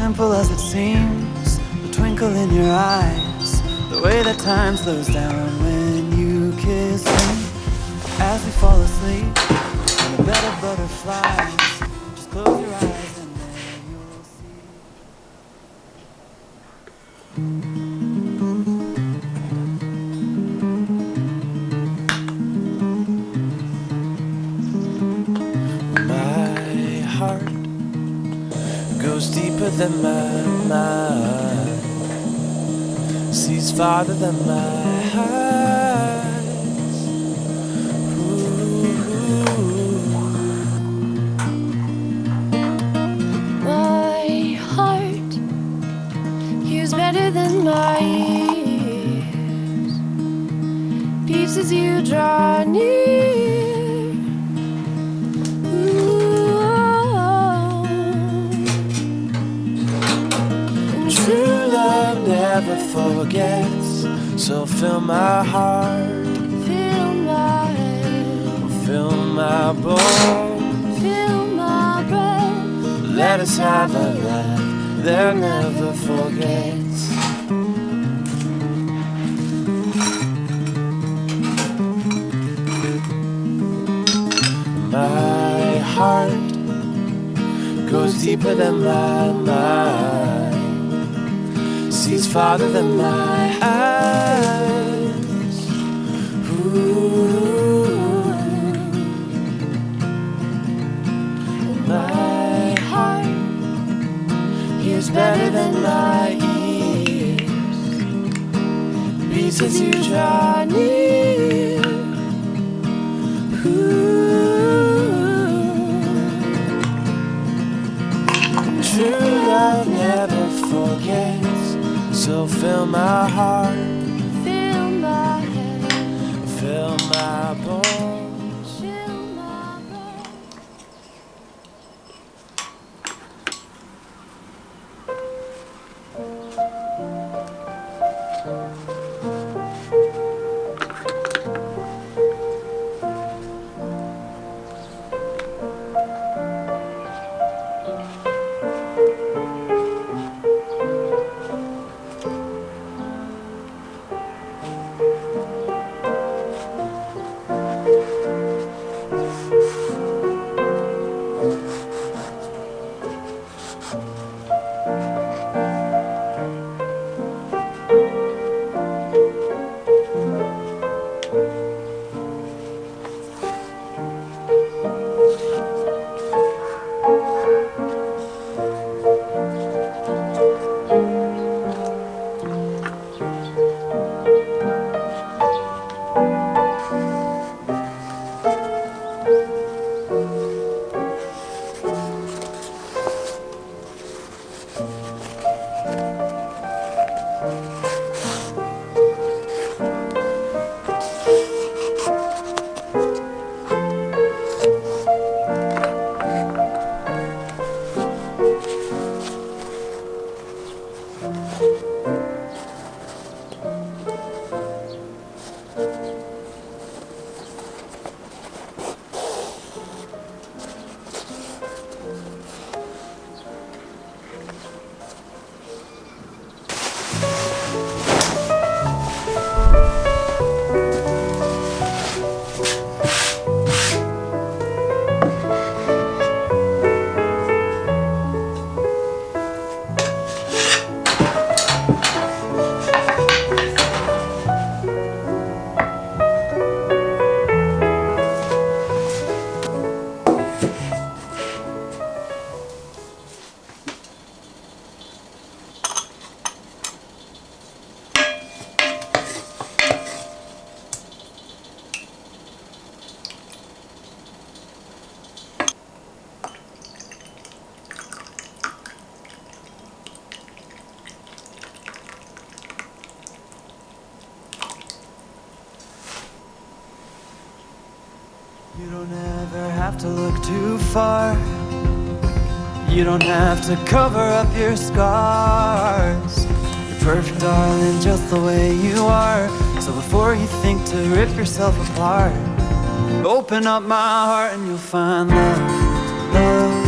simple as it seems, the twinkle in your eyes, the way that time slows down when you kiss me. As we fall asleep on a bed of butterflies, just close your eyes and then you'll see. My heart goes deeper than my mind, sees farther than my eyes. My heart hears better than my ears, beats as you draw near. True love never forgets, so fill my heart, fill my bones, fill my breath. let us have a life that never forgets. My heart goes deeper than my mind, sees farther than my eyes. My heart hears better than my ears, beats as you draw near. True love never forgets, so fill my heart, Fill my head, fill my bones. fill my breath. You don't ever have to look too far. You don't have to cover up your scars. You're perfect, darling, just the way you are. So before you think to rip yourself apart, open up my heart and you'll find love, love.